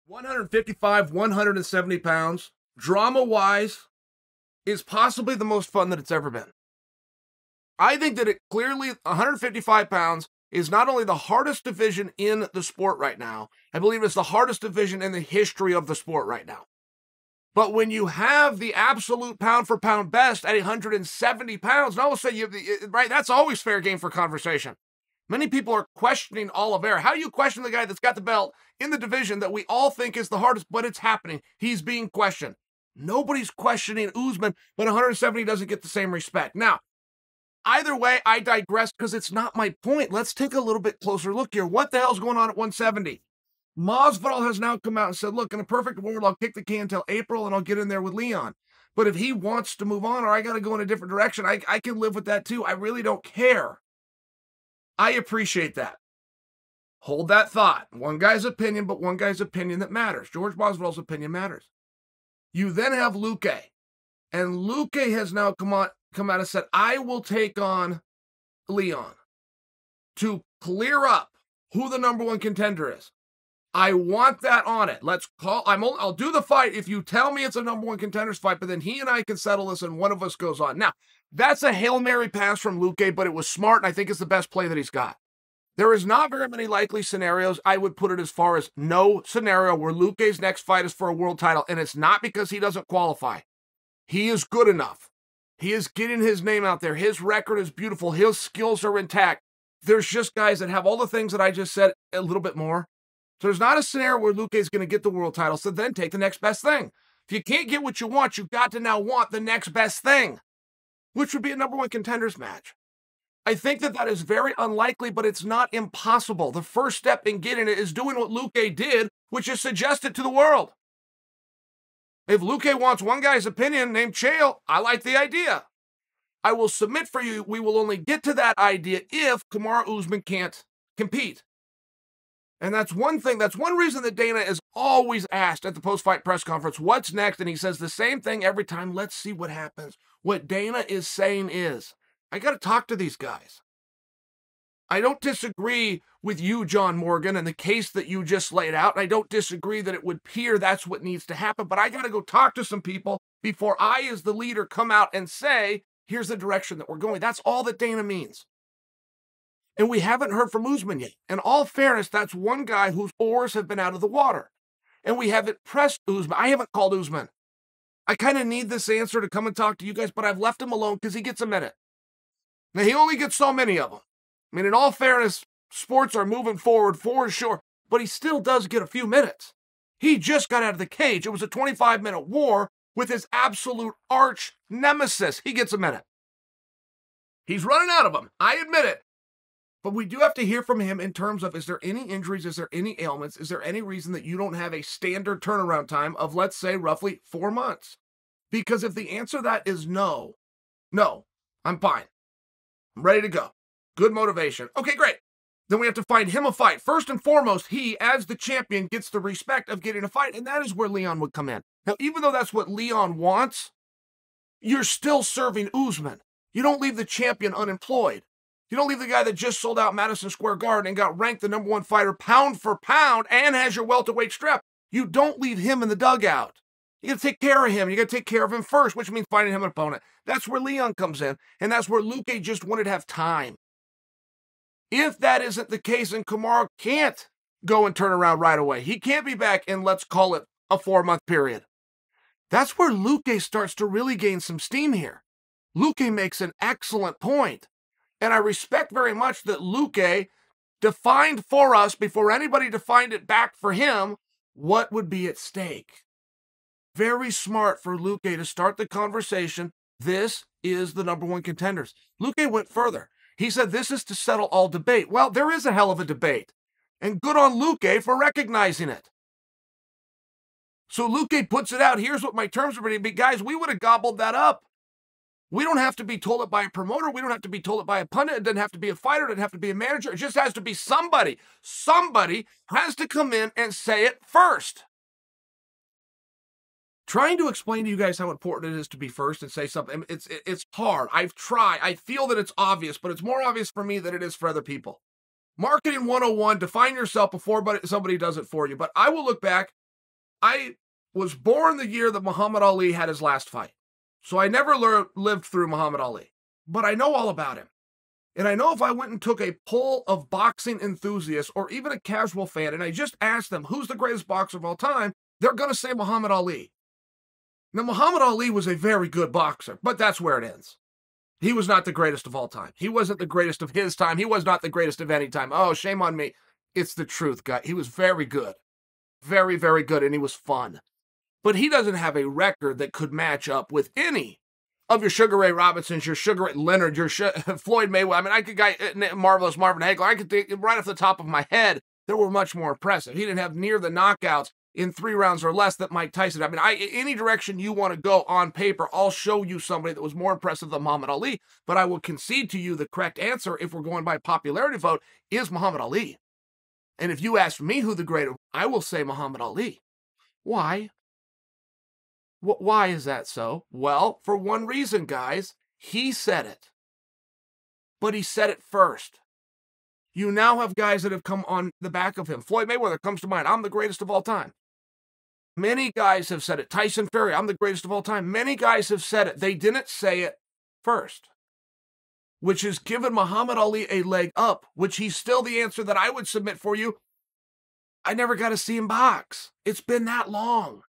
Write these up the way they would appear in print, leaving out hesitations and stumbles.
155, 170 pounds, drama-wise, is possibly the most fun that it's ever been. I think that it clearly, 155 pounds is not only the hardest division in the sport right now, I believe it's the hardest division in the history of the sport right now. But when you have the absolute pound-for-pound best at 170 pounds, and all of a sudden, right, that's always fair game for conversation. Many people are questioning Oliveira. How do you question the guy that's got the belt in the division that we all think is the hardest, but it's happening? He's being questioned. Nobody's questioning Usman, but 170 doesn't get the same respect. Now, either way, I digress because it's not my point. Let's take a little bit closer look here. What the hell's going on at 170? Masvidal has now come out and said, look, in a perfect world, I'll kick the can until April and I'll get in there with Leon. But if he wants to move on or I got to go in a different direction, I can live with that too. I really don't care. I appreciate that. Hold that thought. One guy's opinion, but one guy's opinion that matters. George Masvidal's opinion matters. You then have Luque. And Luque has now come out and said, I will take on Leon to clear up who the number one contender is. I want that on it. I'll do the fight if you tell me it's a number one contenders fight, but then he and I can settle this and one of us goes on. Now, that's a Hail Mary pass from Luque, but it was smart, and I think it's the best play that he's got. There is not very many likely scenarios. I would put it as far as no scenario where Luque's next fight is for a world title, and it's not because he doesn't qualify. He is good enough. He is getting his name out there. His record is beautiful. His skills are intact. There's just guys that have all the things that I just said, a little bit more. So there's not a scenario where Luque is going to get the world title, so then take the next best thing. If you can't get what you want, you've got to now want the next best thing, which would be a number one contenders match. I think that is very unlikely, but it's not impossible. The first step in getting it is doing what Luque did, which is suggest it to the world. If Luque wants one guy's opinion named Chael, I like the idea. I will submit for you, we will only get to that idea if Kamaru Usman can't compete. And that's one thing, that's one reason that Dana is always asked at the post-fight press conference, what's next? And he says the same thing every time, let's see what happens. What Dana is saying is, I got to talk to these guys. I don't disagree with you, John Morgan, and the case that you just laid out. I don't disagree that it would appear that's what needs to happen, but I got to go talk to some people before I, as the leader, come out and say, here's the direction that we're going. That's all that Dana means. And we haven't heard from Usman yet. In all fairness, that's one guy whose oars have been out of the water. And we haven't pressed Usman. I haven't called Usman. I kind of need this answer to come and talk to you guys, but I've left him alone because he gets a minute. Now, he only gets so many of them. I mean, in all fairness, sports are moving forward for sure, but he still does get a few minutes. He just got out of the cage. It was a 25-minute war with his absolute arch nemesis. He gets a minute. He's running out of them. I admit it. But we do have to hear from him in terms of, is there any injuries? Is there any ailments? Is there any reason that you don't have a standard turnaround time of, let's say, roughly 4 months? Because if the answer to that is no, I'm fine. I'm ready to go. Good motivation. Okay, great. Then we have to find him a fight. First and foremost, he, as the champion, gets the respect of getting a fight, and that is where Leon would come in. Now, even though that's what Leon wants, you're still serving Usman. You don't leave the champion unemployed. You don't leave the guy that just sold out Madison Square Garden and got ranked the number one fighter pound for pound and has your welterweight strap. You don't leave him in the dugout. You got to take care of him. You got to take care of him first, which means finding him an opponent. That's where Leon comes in, and that's where Luque just wanted to have time. If that isn't the case, and Kamaru can't go and turn around right away, he can't be back in, let's call it, a 4-month period. That's where Luque starts to really gain some steam here. Luque makes an excellent point. And I respect very much that Luque defined for us, before anybody defined it back for him, what would be at stake. Very smart for Luque to start the conversation. This is the number one contenders. Luque went further. He said this is to settle all debate. Well, there is a hell of a debate. And good on Luque for recognizing it. So Luque puts it out. Here's what my terms are going to be. Guys, we would have gobbled that up. We don't have to be told it by a promoter. We don't have to be told it by a pundit. It doesn't have to be a fighter. It doesn't have to be a manager. It just has to be somebody. Somebody has to come in and say it first. Trying to explain to you guys how important it is to be first and say something, it's hard. I've tried. I feel that it's obvious, but it's more obvious for me than it is for other people. Marketing 101, define yourself before somebody does it for you. But I will look back I was born the year that Muhammad Ali had his last fight. So I never lived through Muhammad Ali. But I know all about him. And I know if I went and took a poll of boxing enthusiasts or even a casual fan, and I just asked them, who's the greatest boxer of all time, they're going to say Muhammad Ali. Now, Muhammad Ali was a very good boxer, but that's where it ends. He was not the greatest of all time. He wasn't the greatest of his time. He was not the greatest of any time. Oh, shame on me. It's the truth, guy. He was very good. Very, very good, and he was fun. But he doesn't have a record that could match up with any of your Sugar Ray Robinsons, your Sugar Ray Leonard, your Floyd Mayweather. I mean, I could Marvelous Marvin Hagler. I could think right off the top of my head, they were much more impressive. He didn't have near the knockouts in 3 rounds or less that Mike Tyson. I mean, any direction you want to go on paper, I'll show you somebody that was more impressive than Muhammad Ali. But I will concede to you the correct answer, if we're going by popularity vote, is Muhammad Ali. And if you ask me who the greatest, I will say Muhammad Ali. Why? Why is that so? Well, for one reason, guys. He said it. But he said it first. You now have guys that have come on the back of him. Floyd Mayweather comes to mind. I'm the greatest of all time. Many guys have said it. Tyson Fury, I'm the greatest of all time. Many guys have said it. They didn't say it first, which has given Muhammad Ali a leg up, which he's still the answer that I would submit for you. I never got to see him box. It's been that long.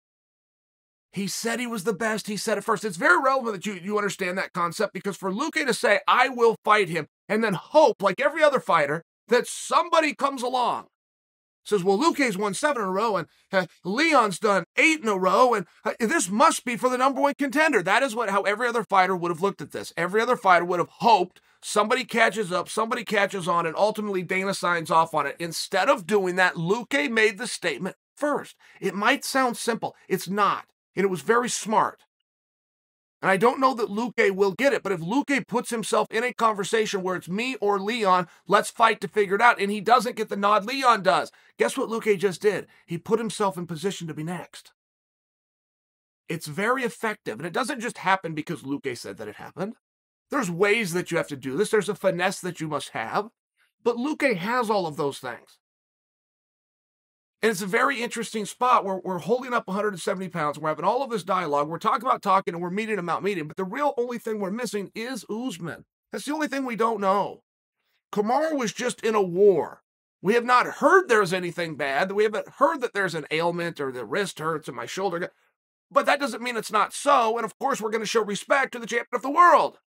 He said he was the best. He said it first. It's very relevant that you understand that concept, because for Luque to say, I will fight him, and then hope, like every other fighter, that somebody comes along, says, well, Luque's won 7 in a row, and Leon's done 8 in a row, and this must be for the #1 contender. That is how every other fighter would have looked at this. Every other fighter would have hoped somebody catches up, somebody catches on, and ultimately Dana signs off on it. Instead of doing that, Luque made the statement first. It might sound simple. It's not. And it was very smart. And I don't know that Luque will get it, but if Luque puts himself in a conversation where it's me or Leon, let's fight to figure it out, and he doesn't get the nod, Leon does. Guess what Luque just did? He put himself in position to be next. It's very effective, and it doesn't just happen because Luque said that it happened. There's ways that you have to do this. There's a finesse that you must have, but Luque has all of those things. And it's a very interesting spot where we're holding up 170 pounds. We're having all of this dialogue. We're talking about talking, and we're meeting him out meeting. But the real only thing we're missing is Usman. That's the only thing we don't know. Kamaru was just in a war. We have not heard there's anything bad. We haven't heard that there's an ailment or the wrist hurts and my shoulder. But that doesn't mean it's not so. And of course, we're going to show respect to the champion of the world.